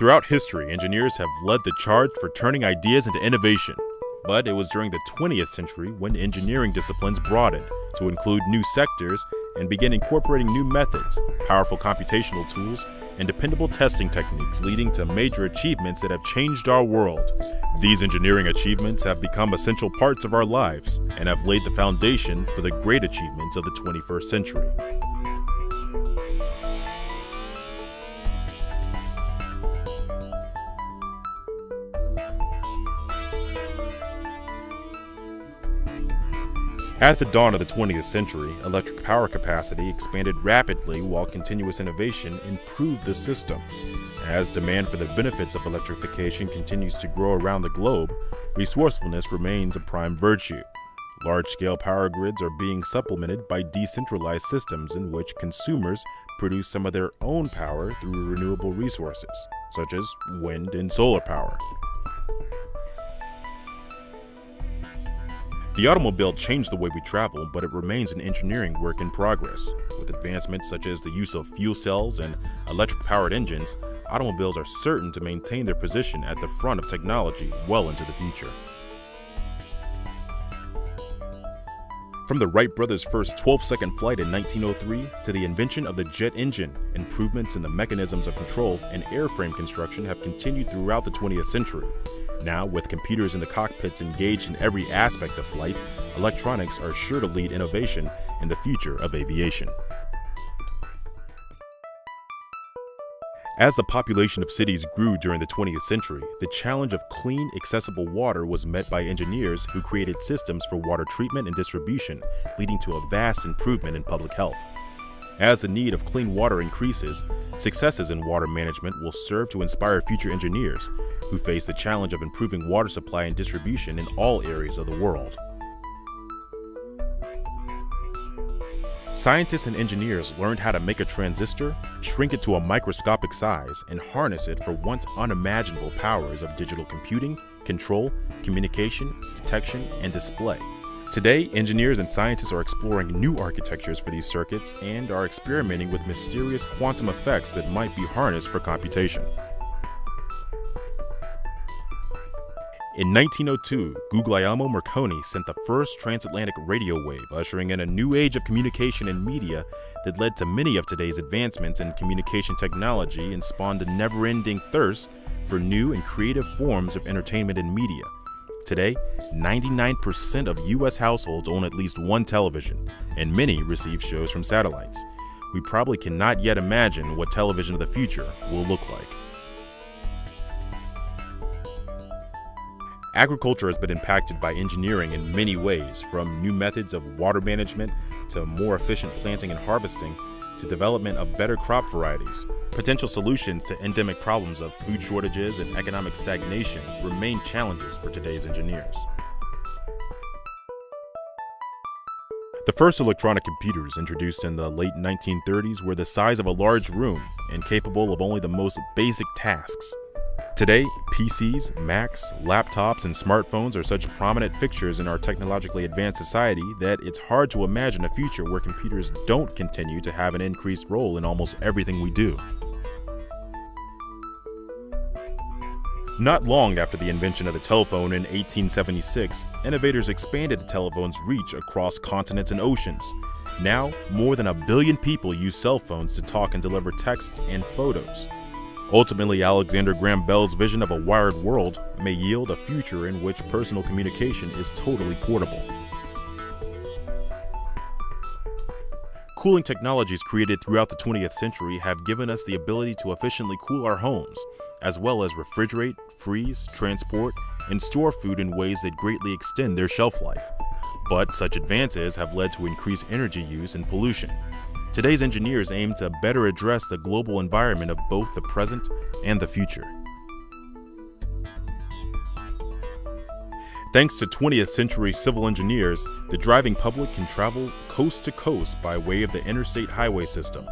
Throughout history, engineers have led the charge for turning ideas into innovation. But it was during the 20th century when engineering disciplines broadened to include new sectors and began incorporating new methods, powerful computational tools, and dependable testing techniques, leading to major achievements that have changed our world. These engineering achievements have become essential parts of our lives and have laid the foundation for the great achievements of the 21st century. At the dawn of the 20th century, electric power capacity expanded rapidly while continuous innovation improved the system. As demand for the benefits of electrification continues to grow around the globe, resourcefulness remains a prime virtue. Large-scale power grids are being supplemented by decentralized systems in which consumers produce some of their own power through renewable resources, such as wind and solar power. The automobile changed the way we travel, but it remains an engineering work in progress. With advancements such as the use of fuel cells and electric-powered engines, automobiles are certain to maintain their position at the front of technology well into the future. From the Wright brothers' first 12-second flight in 1903 to the invention of the jet engine, improvements in the mechanisms of control and airframe construction have continued throughout the 20th century. Now, with computers in the cockpits engaged in every aspect of flight, electronics are sure to lead innovation in the future of aviation. As the population of cities grew during the 20th century, the challenge of clean, accessible water was met by engineers who created systems for water treatment and distribution, leading to a vast improvement in public health. As the need of clean water increases, successes in water management will serve to inspire future engineers who face the challenge of improving water supply and distribution in all areas of the world. Scientists and engineers learned how to make a transistor, shrink it to a microscopic size, and harness it for once unimaginable powers of digital computing, control, communication, detection, and display. Today, engineers and scientists are exploring new architectures for these circuits and are experimenting with mysterious quantum effects that might be harnessed for computation. In 1902, Guglielmo Marconi sent the first transatlantic radio wave, ushering in a new age of communication and media that led to many of today's advancements in communication technology and spawned a never-ending thirst for new and creative forms of entertainment and media. Today, 99% of U.S. households own at least one television, and many receive shows from satellites. We probably cannot yet imagine what television of the future will look like. Agriculture has been impacted by engineering in many ways, from new methods of water management to more efficient planting and harvesting to development of better crop varieties. Potential solutions to endemic problems of food shortages and economic stagnation remain challenges for today's engineers. The first electronic computers introduced in the late 1930s were the size of a large room and capable of only the most basic tasks. Today, PCs, Macs, laptops, and smartphones are such prominent fixtures in our technologically advanced society that it's hard to imagine a future where computers don't continue to have an increased role in almost everything we do. Not long after the invention of the telephone in 1876, innovators expanded the telephone's reach across continents and oceans. Now, more than 1 billion people use cell phones to talk and deliver texts and photos. Ultimately, Alexander Graham Bell's vision of a wired world may yield a future in which personal communication is totally portable. Cooling technologies created throughout the 20th century have given us the ability to efficiently cool our homes, as well as refrigerate, freeze, transport, and store food in ways that greatly extend their shelf life. But such advances have led to increased energy use and pollution. Today's engineers aim to better address the global environment of both the present and the future. Thanks to 20th century civil engineers, the driving public can travel coast to coast by way of the interstate highway system.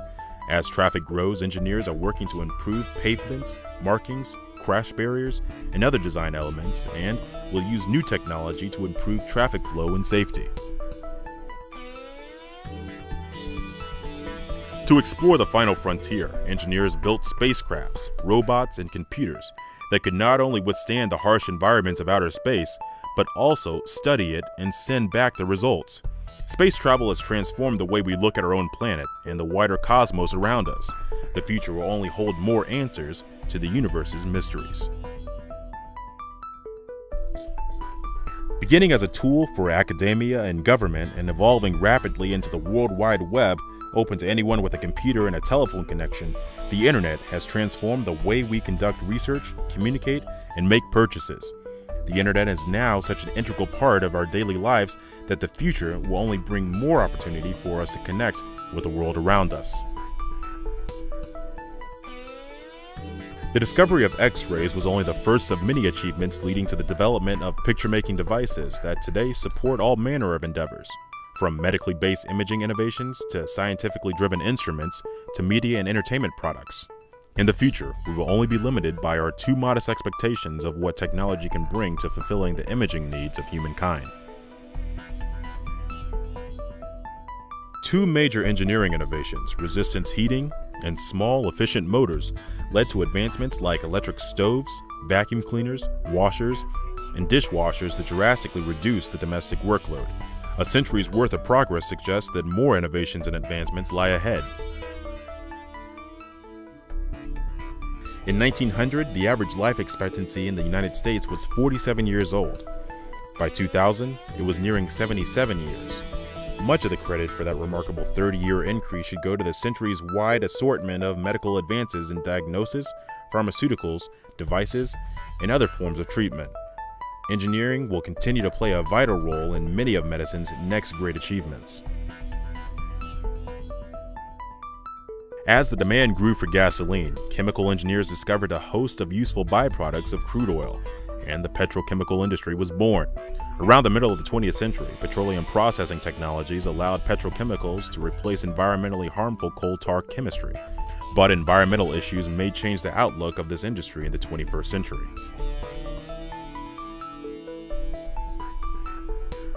As traffic grows, engineers are working to improve pavements, markings, crash barriers, and other design elements, and will use new technology to improve traffic flow and safety. To explore the final frontier, engineers built spacecrafts, robots, and computers that could not only withstand the harsh environments of outer space, but also study it and send back the results. Space travel has transformed the way we look at our own planet and the wider cosmos around us. The future will only hold more answers to the universe's mysteries. Beginning as a tool for academia and government and evolving rapidly into the World Wide Web, open to anyone with a computer and a telephone connection, the internet has transformed the way we conduct research, communicate, and make purchases. The internet is now such an integral part of our daily lives that the future will only bring more opportunity for us to connect with the world around us. The discovery of X-rays was only the first of many achievements leading to the development of picture-making devices that today support all manner of endeavors, from medically based imaging innovations to scientifically driven instruments to media and entertainment products. In the future, we will only be limited by our too modest expectations of what technology can bring to fulfilling the imaging needs of humankind. Two major engineering innovations, resistance heating and small, efficient motors, led to advancements like electric stoves, vacuum cleaners, washers, and dishwashers that drastically reduced the domestic workload. A century's worth of progress suggests that more innovations and advancements lie ahead. In 1900, the average life expectancy in the United States was 47 years old. By 2000, it was nearing 77 years. Much of the credit for that remarkable 30-year increase should go to the centuries' wide assortment of medical advances in diagnosis, pharmaceuticals, devices, and other forms of treatment. Engineering will continue to play a vital role in many of medicine's next great achievements. As the demand grew for gasoline, chemical engineers discovered a host of useful byproducts of crude oil, and the petrochemical industry was born. Around the middle of the 20th century, petroleum processing technologies allowed petrochemicals to replace environmentally harmful coal tar chemistry. But environmental issues may change the outlook of this industry in the 21st century.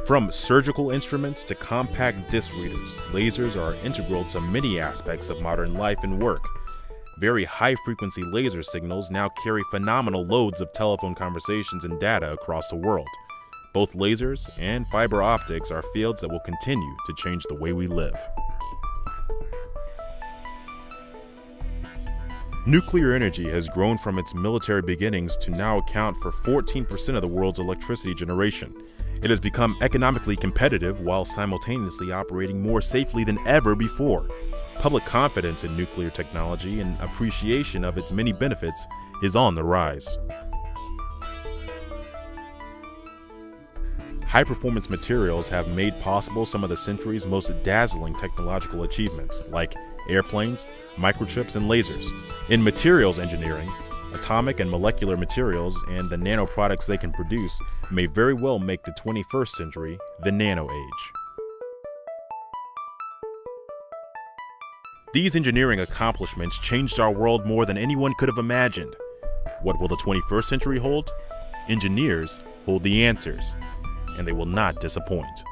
From surgical instruments to compact disc readers, lasers are integral to many aspects of modern life and work. Very high-frequency laser signals now carry phenomenal loads of telephone conversations and data across the world. Both lasers and fiber optics are fields that will continue to change the way we live. Nuclear energy has grown from its military beginnings to now account for 14% of the world's electricity generation. It has become economically competitive while simultaneously operating more safely than ever before. Public confidence in nuclear technology and appreciation of its many benefits is on the rise. High-performance materials have made possible some of the century's most dazzling technological achievements, like airplanes, microchips, and lasers. In materials engineering, atomic and molecular materials and the nanoproducts they can produce may very well make the 21st century the nano age. These engineering accomplishments changed our world more than anyone could have imagined. What will the 21st century hold? Engineers hold the answers, and they will not disappoint.